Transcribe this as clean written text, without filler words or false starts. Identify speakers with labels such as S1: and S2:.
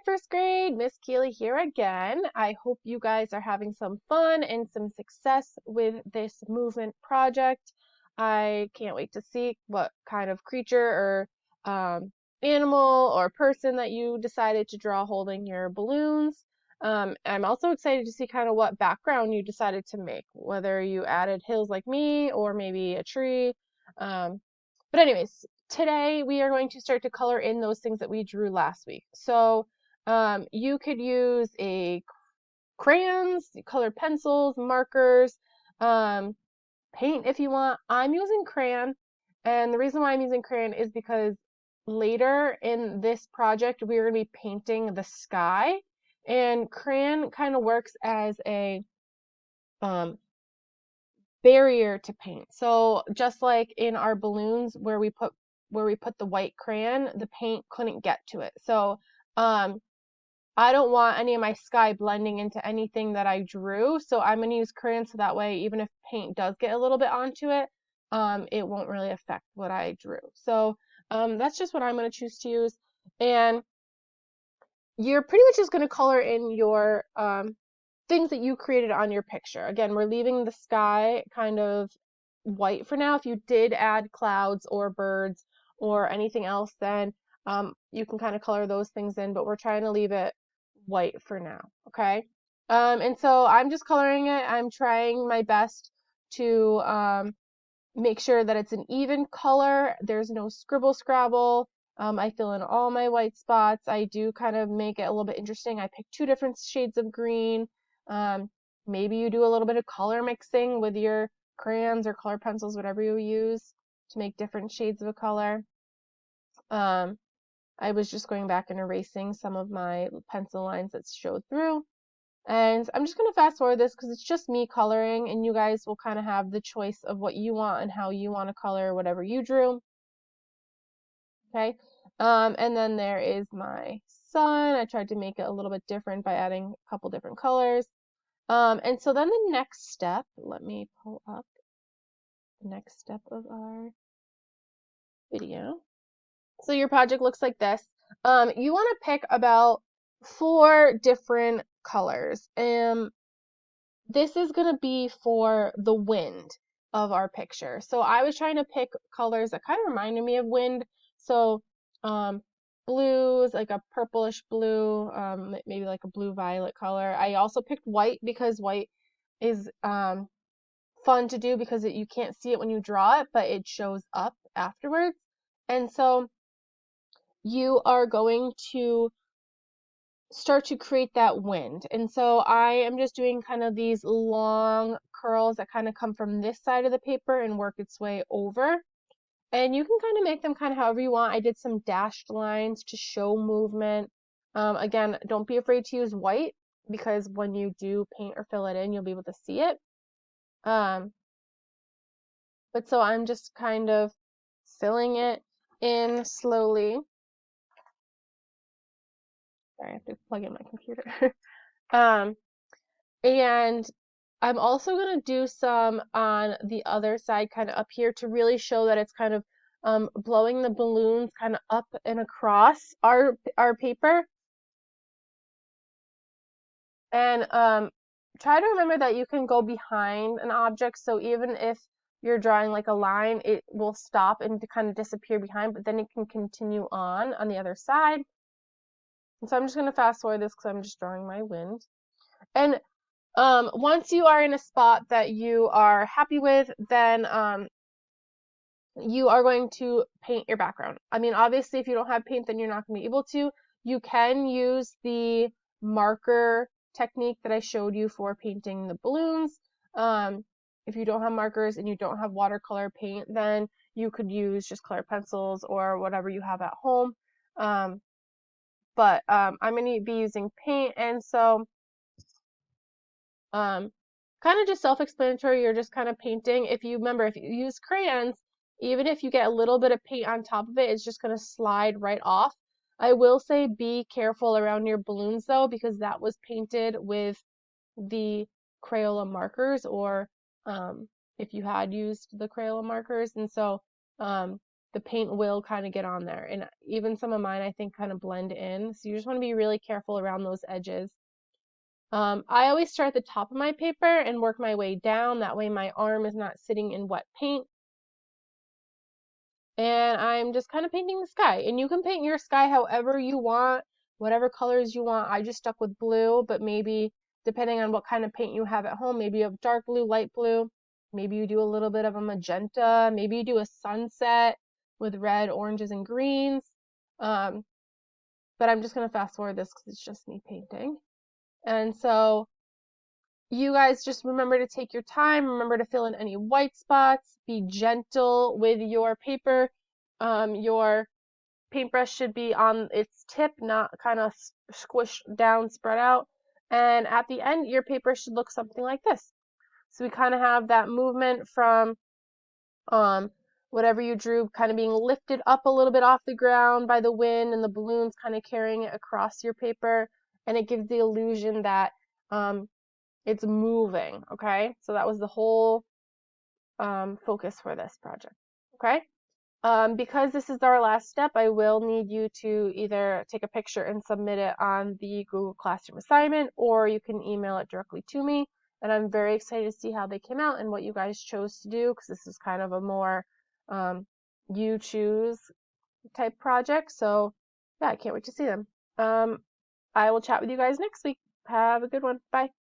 S1: first grade, Miss Keely here again. I hope you guys are having some fun and some success with this movement project. I can't wait to see what kind of creature or animal or person that you decided to draw holding your balloons. I'm also excited to see kind of what background you decided to make, whether you added hills like me or maybe a tree. But anyways, today we are going to start to color in those things that we drew last week. So you could use crayons, colored pencils, markers, paint if you want. I'm using crayon, and the reason why I'm using crayon is because later in this project we are going to be painting the sky, and crayon kind of works as a um, barrier to paint. So just like in our balloons where we put the white crayon, the paint couldn't get to it. So I don't want any of my sky blending into anything that I drew. So I'm going to use crayon so that way even if paint does get a little bit onto it, it won't really affect what I drew. So that's just what I'm going to choose to use. And you're pretty much just going to color in your things that you created on your picture. Again, we're leaving the sky kind of white for now. If you did add clouds or birds or anything else, then you can kind of color those things in, but we're trying to leave it white for now, okay? And so I'm just coloring it. I'm trying my best to make sure that it's an even color. There's no scribble scrabble. I fill in all my white spots. I do kind of make it a little bit interesting. I pick 2 different shades of green. Maybe you do a little bit of color mixing with your crayons or color pencils, whatever you use to make different shades of a color. I was just going back and erasing some of my pencil lines that showed through. And I'm just going to fast forward this because it's just me coloring, and you guys will kind of have the choice of what you want and how you want to color whatever you drew. Okay. And then there is my sun. I tried to make it a little bit different by adding a couple different colors. And so then the next step, let me pull up the next step of our video. So your project looks like this. You want to pick about 4 different colors. This is going to be for the wind of our picture. So I was trying to pick colors that kind of reminded me of wind. So blues, like a purplish blue, maybe like a blue violet color. I also picked white because white is fun to do because you can't see it when you draw it, but it shows up afterwards. And so you are going to start to create that wind. And so I am just doing kind of these long curls that kind of come from this side of the paper and work its way over. And you can kind of make them kind of however you want. I did some dashed lines to show movement. Again, don't be afraid to use white because when you do paint or fill it in, you'll be able to see it. But so I'm just kind of filling it in slowly. Sorry, I have to plug in my computer. And I'm also going to do some on the other side, kind of up here, to really show that it's kind of blowing the balloons kind of up and across our paper. And try to remember that you can go behind an object, so even if you're drawing like a line, it will stop and kind of disappear behind, but then it can continue on the other side. And so I'm just going to fast forward this because I'm just drawing my wind. And once you are in a spot that you are happy with, then you are going to paint your background. I mean, obviously, if you don't have paint, then you're not going to be able to. You can use the marker technique that I showed you for painting the balloons. If you don't have markers and you don't have watercolor paint, then you could use just color pencils or whatever you have at home. But I'm going to be using paint, and so kind of just self-explanatory. You're just kind of painting. If you use crayons, even if you get a little bit of paint on top of it, it's just going to slide right off. I will say be careful around your balloons though, because that was painted with the Crayola markers, or if you had used the Crayola markers. And so the paint will kind of get on there. And even some of mine, I think, kind of blend in. So you just want to be really careful around those edges. I always start at the top of my paper and work my way down. That way my arm is not sitting in wet paint. And I'm just kind of painting the sky. And you can paint your sky however you want, whatever colors you want. I just stuck with blue, but maybe depending on what kind of paint you have at home, maybe you have dark blue, light blue. Maybe you do a little bit of a magenta. Maybe you do a sunset with red, oranges, and greens. But I'm just going to fast forward this because it's just me painting. And so you guys just remember to take your time. Remember to fill in any white spots. Be gentle with your paper. Your paintbrush should be on its tip, not kind of squished down, spread out. And at the end, your paper should look something like this. So we kind of have that movement from whatever you drew kind of being lifted up a little bit off the ground by the wind and the balloons kind of carrying it across your paper. And it gives the illusion that it's moving, okay? So that was the whole focus for this project, okay? Because this is our last step, I will need you to either take a picture and submit it on the Google Classroom assignment, or you can email it directly to me. And I'm very excited to see how they came out and what you guys chose to do, because this is kind of a more you choose type project. So yeah, I can't wait to see them. I will chat with you guys next week. Have a good one. Bye.